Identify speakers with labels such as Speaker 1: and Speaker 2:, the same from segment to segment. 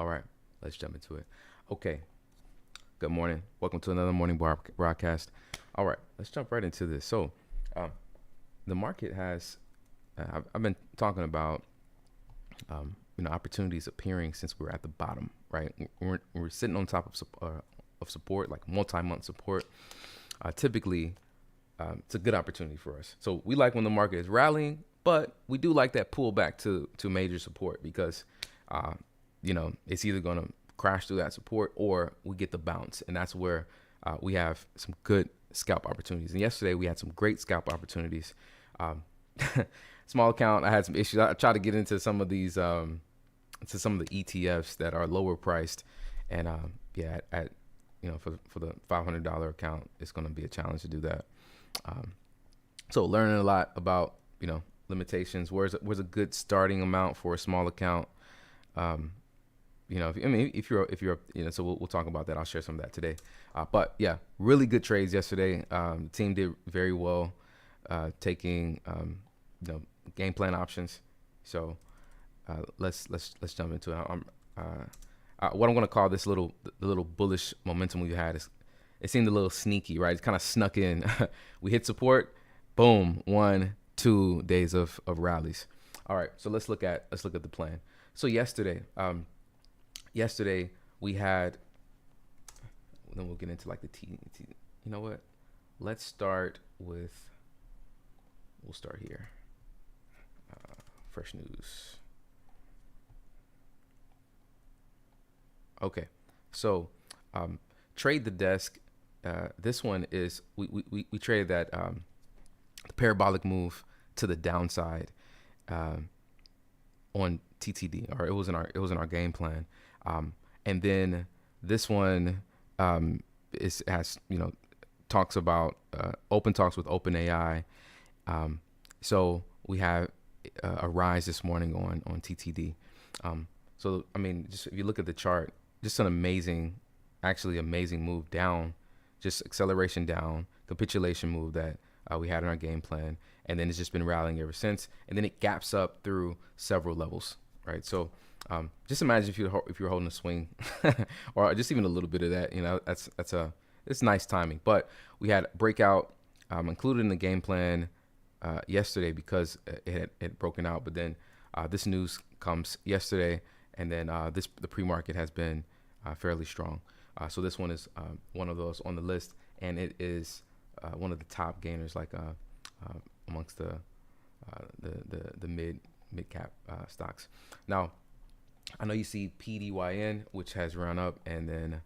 Speaker 1: All right, let's jump into it. Okay, good morning. Welcome to another morning broadcast. All right, let's jump right into this. So, um, the market has, I've been talking about, opportunities appearing since we were at the bottom, right? We're sitting on top of support, like multi-month support. Typically, it's a good opportunity for us. So we like when the market is rallying, but we do like that pullback to major support because, uh, it's either going to crash through that support or we get the bounce, and that's where we have some good scalp opportunities. And yesterday we had some great scalp opportunities. Um, Small account, I had some issues. I tried to get into some of these, to some of the ETFs that are lower priced, and for the $500 account, it's going to be a challenge to do that. Um, so learning a lot about limitations. Where's a good starting amount for a small account? Um, if you're so we'll talk about that. I'll share some of that today. But yeah, really good trades yesterday. The team did very well, taking game plan options. So let's jump into it. What I'm going to call the little bullish momentum we had is, it seemed a little sneaky, right? It kind of snuck in. We hit support, boom, 1-2 days of rallies. All right, so let's look at the plan. So yesterday we had. Then we'll get into like the T. You know what? Let's start with. We'll start here. Fresh news. Okay, so trade the desk. This one is we traded that parabolic move to the downside on TTD, or it was in our game plan, and then this one has talks about open talks with OpenAI. So we have a rise this morning on TTD. So I mean, just if you look at the chart, just an amazing move down, just acceleration down, capitulation move that we had in our game plan, and then it's just been rallying ever since. And then it gaps up through several levels, right? So just imagine if you're holding a swing, or just even a little bit of that, it's nice timing. But we had breakout included in the game plan yesterday because it had broken out. But then this news comes yesterday, and then the pre-market has been fairly strong. So this one is one of those on the list, and it is one of the top gainers, like amongst the mid cap stocks. Now, I know you see PDYN, which has run up and then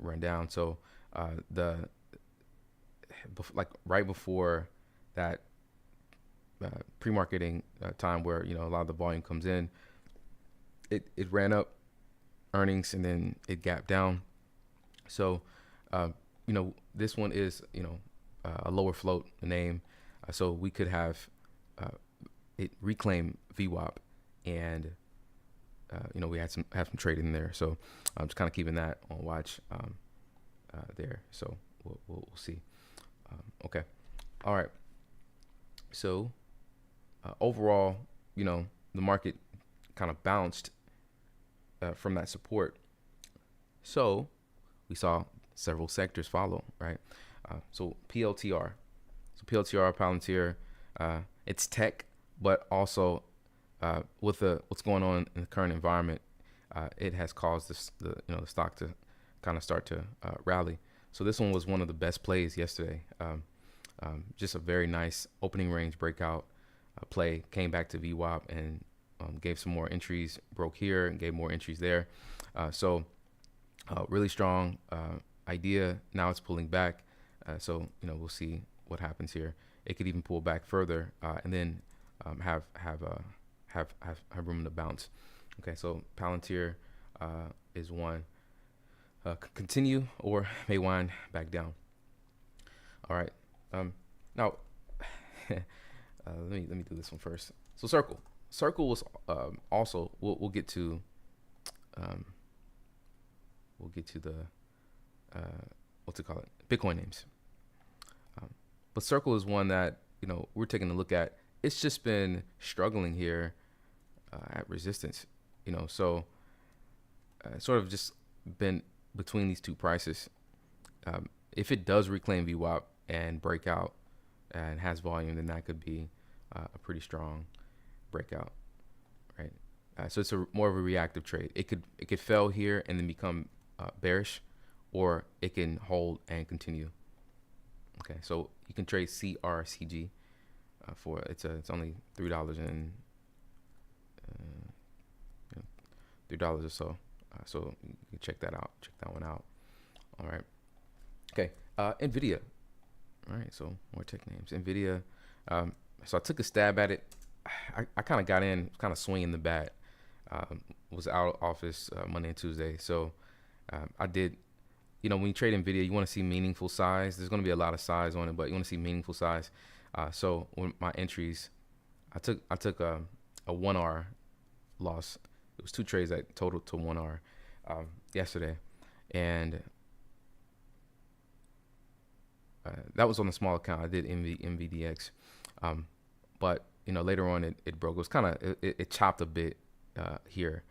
Speaker 1: run down. So right before that pre-marketing time where a lot of the volume comes in, it ran up earnings and then it gapped down. So this one is a lower float name, so we could have it reclaim VWAP, and we have some trading there. So I'm just kind of keeping that on watch there. So we'll see. Okay, all right. So overall, the market kind of bounced from that support. So we saw several sectors follow, right? So PLTR. So PLTR, Palantir, it's tech, but also with what's going on in the current environment, it has caused the stock to kind of start to rally. So this one was one of the best plays yesterday. Just a very nice opening range breakout play. Came back to VWAP and gave some more entries. Broke here and gave more entries there. So really strong idea. Now it's pulling back. So we'll see what happens here. It could even pull back further and then have room to bounce. Okay, so Palantir is one. Continue or may wind back down. All right. Now, let me do this one first. So Circle was also we'll get to the what's it called, Bitcoin names. But Circle is one that we're taking a look at. It's just been struggling here at resistance. So sort of just been between these two prices. If it does reclaim VWAP and break out and has volume, then that could be a pretty strong breakout, right? So it's more of a reactive trade. It could fail here and then become bearish, or it can hold and continue. Okay, so you can trade CRCG for it's only $3 and $3 or so. So you can check that out. Check that one out. All right. Okay. Nvidia. All right. So more tech names. Nvidia. So I took a stab at it. I kind of got in, kind of swinging the bat. Was out of office Monday and Tuesday. So I did. When you trade Nvidia, you want to see meaningful size. There's going to be a lot of size on it, but you want to see meaningful size. So when my entries, I took a 1R loss. It was 2 trades that totaled to 1R yesterday, and that was on the small account. I did NVDX, but later on it broke. It was kind of it chopped a bit here,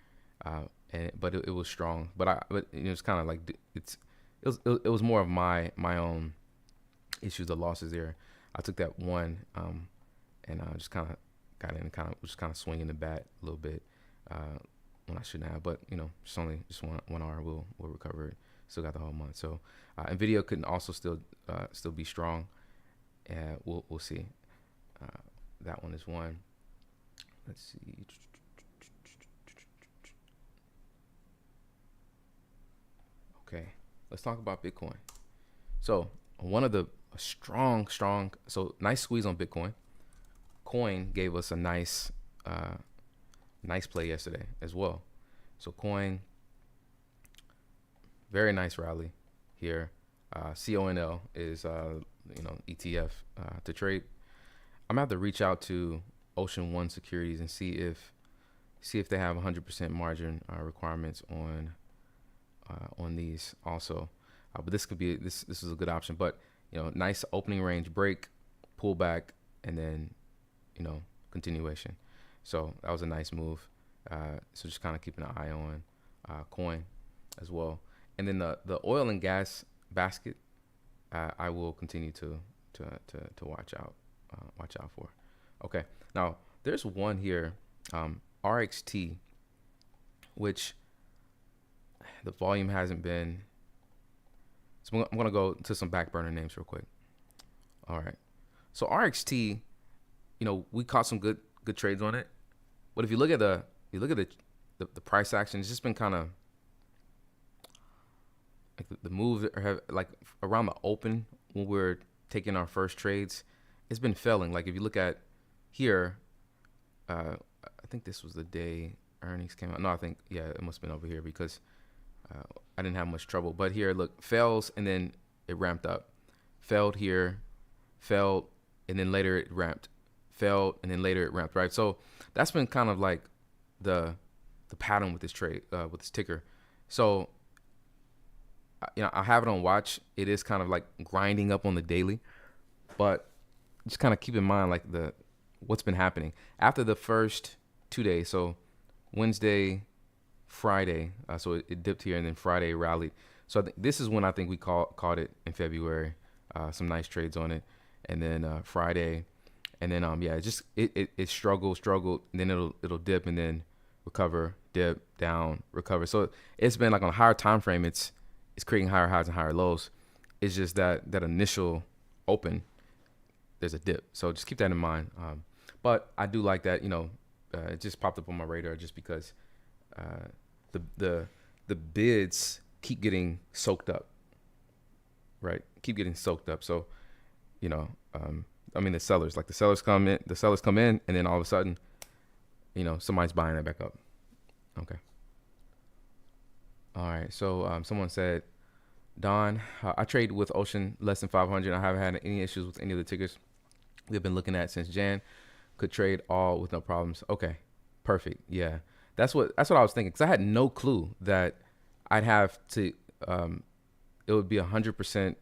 Speaker 1: but it was strong. But it was kind of like it was more of my own issues, the losses there. I took that one, and I just kind of got in and was just kind of swinging the bat a little bit when I shouldn't have. But just one hour will recover it. Still got the whole month. So Nvidia could also still be strong. We'll see. That one is one. Let's see. Okay, let's talk about Bitcoin. So one of the strong, so nice squeeze on Bitcoin. Coin gave us a nice play yesterday as well. So Coin, very nice rally here. CONL is ETF to trade. I'm gonna have to reach out to Ocean One Securities and see if they have 100% margin requirements on these also. But this could be this is a good option. But nice opening range break, pullback, and then continuation. So that was a nice move. So just kind of keeping an eye on Coin as well. And then the oil and gas basket, I will continue to watch out for. Okay, now there's one here, RXT, which the volume hasn't been. So I'm gonna go to some back burner names real quick. All right, so RXT, we caught some good trades on it, but if you look at the price action, it's just been kind of like the move have like around the open when we're taking our first trades, it's been failing. Like if you look at here, I think this was the day earnings came out. No, I think it must have been over here because I didn't have much trouble. But here, look, fails and then it ramped up. Failed here, failed, and then later it ramped. Failed and then later it ramped. Right. So that's been kind of like the pattern with this trade, with this ticker. So I have it on watch. It is kind of like grinding up on the daily, but just kind of keep in mind like what's been happening after the first 2 days. So Wednesday, Friday, so it dipped here and then Friday rallied. So I think this is when I think we caught it in February. Some nice trades on it, and then Friday, and then it struggled, and then it'll dip and then recover, dip, down, recover. So it's been like on a higher time frame. It's creating higher highs and higher lows. It's just that initial open, there's a dip. So just keep that in mind. But I do like that, it just popped up on my radar just because the bids keep getting soaked up, right? Keep getting soaked up. So, the sellers come in, and then all of a sudden, somebody's buying that back up. Okay. All right. So someone said, Don, I trade with Ocean less than 500. I haven't had any issues with any of the tickers we've been looking at since Jan. Could trade all with no problems. Okay, perfect. Yeah, that's what I was thinking, because I had no clue that I'd have to. It would be 100%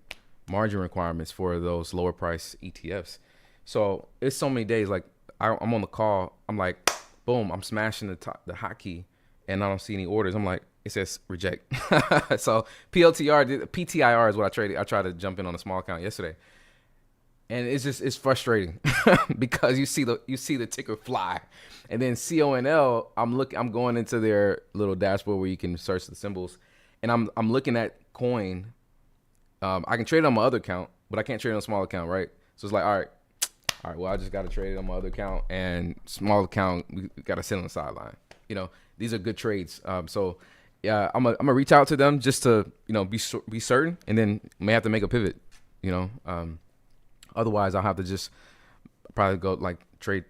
Speaker 1: margin requirements for those lower price ETFs. So it's so many days. Like I'm on the call. I'm like, boom, I'm smashing the hotkey, and I don't see any orders. I'm like, it says reject. So PTIR is what I traded. I tried to jump in on a small account yesterday, and it's frustrating because you see the ticker fly, and then CONL. I'm going into their little dashboard where you can search the symbols, and I'm looking at coin. I can trade it on my other account, but I can't trade it on a small account, right? So it's like, all right. Well, I just got to trade it on my other account, and small account we got to sit on the sideline. These are good trades. So yeah, I'm gonna reach out to them just to be certain, and then may have to make a pivot. Otherwise I'll have to just probably go like trade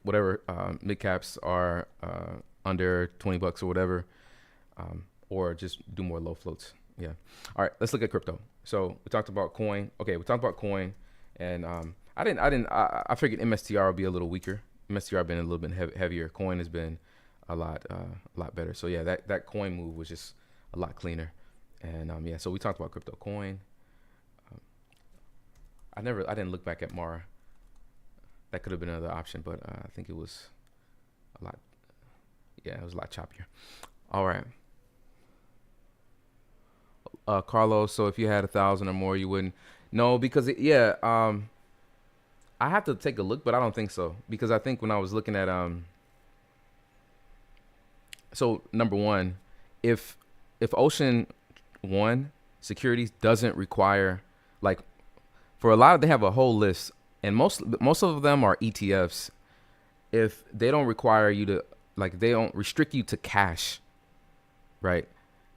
Speaker 1: whatever mid caps are under $20 or whatever, or just do more low floats. Yeah. All right, let's look at crypto. So we talked about coin. Okay, we talked about coin, and I figured MSTR would be a little weaker. MSTR been a little bit heavier. Coin has been a lot better. So yeah, that coin move was just a lot cleaner. And yeah, so we talked about crypto. Coin. I didn't look back at Mara. That could have been another option, but I think it was a lot. Yeah, it was a lot choppier. All right. Carlos, so if you had 1,000 or more, you wouldn't. No, because I have to take a look, but I don't think so, because I think when I was looking at so number one, if Ocean One Securities doesn't require, like, for a lot of, they have a whole list, and most of them are ETFs. If they don't require you to, like, they don't restrict you to cash, right,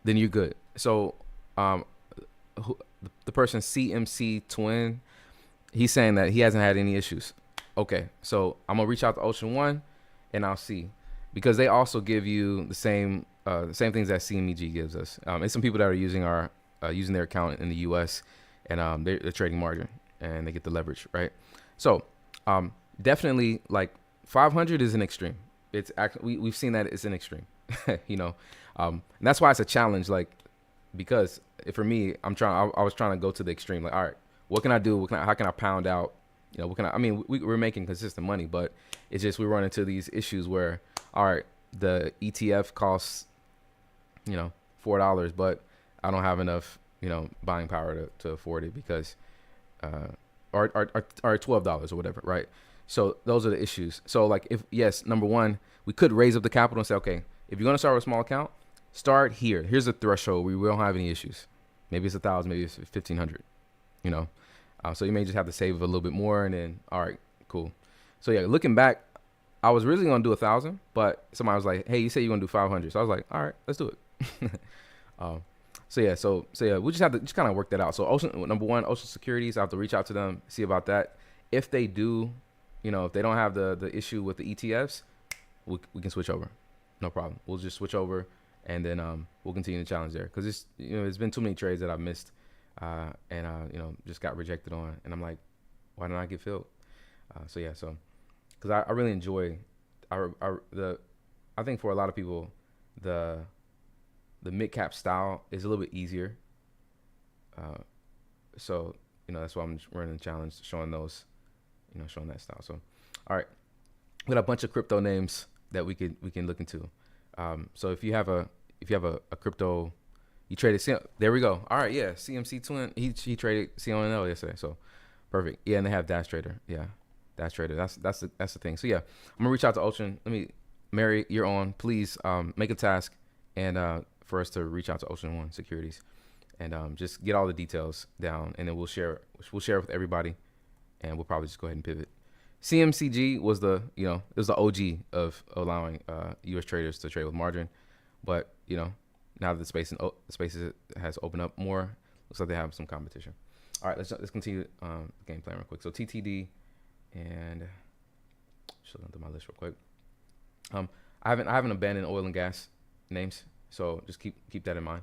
Speaker 1: then you're good. So the person CMC Twin, he's saying that he hasn't had any issues. Okay, so I'm gonna reach out to Ocean One, and I'll see, because they also give you the same things that CMEG gives us. It's some people that are using using their account in the U.S. and they're trading margin, and they get the leverage, right? So definitely, like, 500 is an extreme. It's actually, we've seen that it's an extreme, and that's why it's a challenge. Like, because for me, I was trying to go to the extreme. Like, all right, what can I do? How can I pound out? We're making consistent money, but it's just we run into these issues where, all right, the ETF costs, $4, but I don't have enough, buying power to afford it, because, or $12 or whatever, right? So those are the issues. So, like, number one, we could raise up the capital and say, okay, if you're gonna start with a small account, start here. Here's a threshold where we don't have any issues. Maybe it's 1,000, maybe it's 1,500. So you may just have to save a little bit more, and then, all right, cool. So yeah, looking back, I was originally gonna do 1,000, but somebody was like, hey, you said you're gonna do 500. So I was like, all right, let's do it. So yeah, we just have to just kind of work that out. So number one, Ocean Securities, I have to reach out to them, see about that. If they do, if they don't have the issue with the ETFs, we can switch over. No problem. We'll just switch over, and then we'll continue to challenge there, because it's been too many trades that I've missed, and just got rejected on, and I'm like, why didn't I get filled? So yeah, because I really enjoy I think for a lot of people, the mid cap style is a little bit easier. So that's why I'm running the challenge, showing showing that style. So all right, we got a bunch of crypto names that we can look into. So if you have a crypto, you traded, there we go. All right, yeah, CMC Twin, he traded CONL yesterday, so perfect. Yeah, and they have Dash Trader. Yeah, Dash Trader. That's the thing. So yeah, I'm gonna reach out to Ocean. Mary, you're on. Please make a task, and for us to reach out to Ocean One Securities, and just get all the details down, and then we'll share it with everybody, and we'll probably just go ahead and pivot. CMCG was the OG of allowing U.S. traders to trade with margin, but now that the space has opened up more, looks like they have some competition. All right, let's continue the game plan real quick. So TTD, and just looking through my list real quick. I haven't abandoned oil and gas names, so just keep that in mind.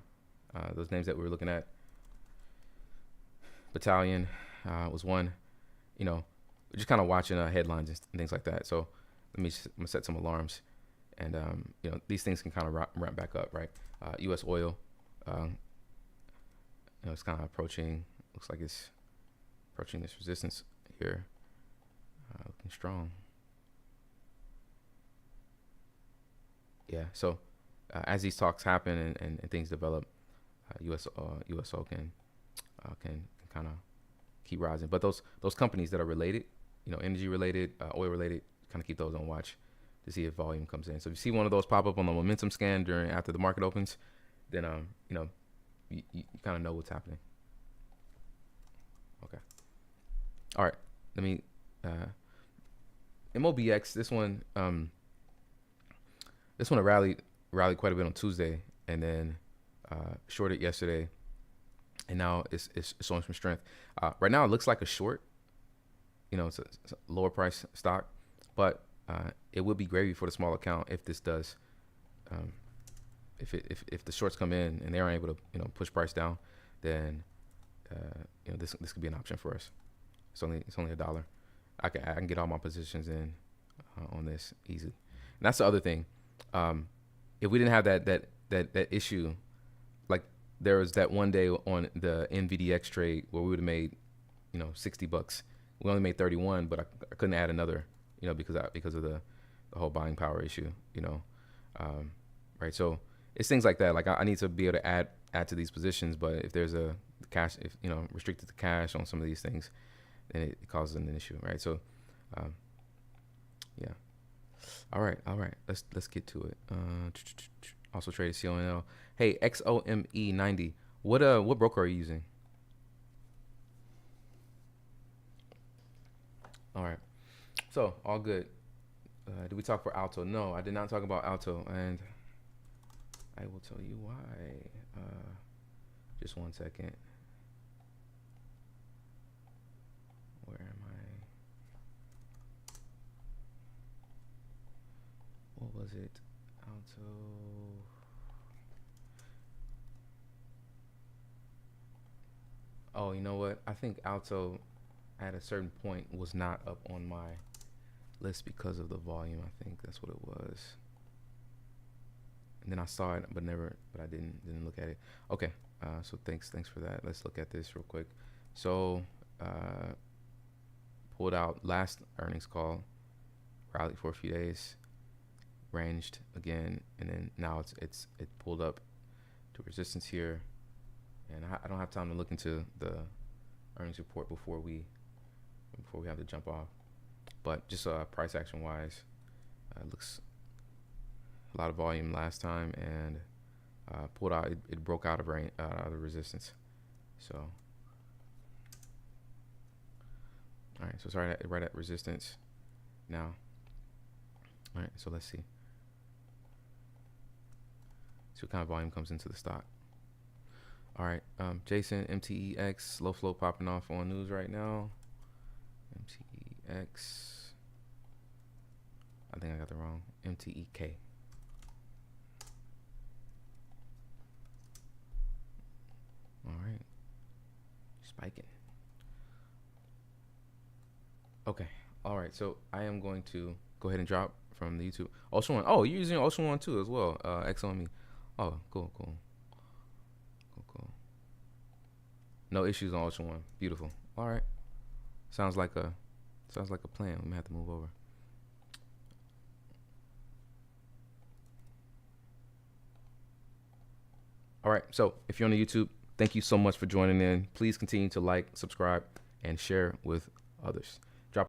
Speaker 1: Those names that we were looking at. Battalion was one. Just kind of watching headlines and things like that. So I'm gonna set some alarms, and these things can kind of ramp back up, right? U.S. oil, it's kind of approaching. Looks like it's approaching this resistance here. Looking strong. Yeah. So as these talks happen and things develop, USO can kind of keep rising. But those companies that are related, energy related, oil related, kind of keep those on watch to see if volume comes in. So if you see one of those pop up on the momentum scan after the market opens, then you kind of know what's happening. Okay. All right. Let me MOBX. This one rallied quite a bit on Tuesday, and then shorted yesterday, and now it's showing some strength. Right now it looks like a short. It's a lower price stock, but it would be gravy for the small account if this does. If the shorts come in and they aren't able to push price down, then this could be an option for us. It's only $1. I can get all my positions in on this easily. And that's the other thing. If we didn't have that issue, like there was that one day on the NVDX trade where we would have made $60. We only made 31, but I couldn't add another, because of the whole buying power issue, right? So it's things like that. Like I need to be able to add to these positions, but if there's a cash, if restricted to cash on some of these things, then it causes an issue, right? So, yeah. All right. Let's get to it. Also traded CONL. Hey, XOME90. What broker are you using? All right. So all good. Did we talk for Alto? No, I did not talk about Alto, and I will tell you why. Just 1 second. Where am I? What was it? Alto. Oh, you know what? I think Alto at a certain point was not up on my list because of the volume. I think that's what it was. And then I saw it, but I didn't look at it. Okay. So thanks for that. Let's look at this real quick. So pulled out last earnings call, rallied for a few days, ranged again, and then now it pulled up to resistance here. And I don't have time to look into the earnings report before we have to jump off. But just price action wise, looks a lot of volume last time, and pulled out. It broke out of the resistance. So, all right. So it's right at resistance now. All right. So let's see. See what kind of volume comes into the stock. All right. Jason, MTEX, low flow popping off on news right now. MTEX. I think I got the wrong. MTEK. All right. Spiking. Okay. All right. So I am going to go ahead and drop from the YouTube. Ocean One. Oh, you're using Ocean One too as well. XOME. Oh, cool. No issues on Ocean One. Beautiful. All right. Sounds like a plan. We may have to move over. All right. So if you're on the YouTube, thank you so much for joining in. Please continue to like, subscribe, and share with others.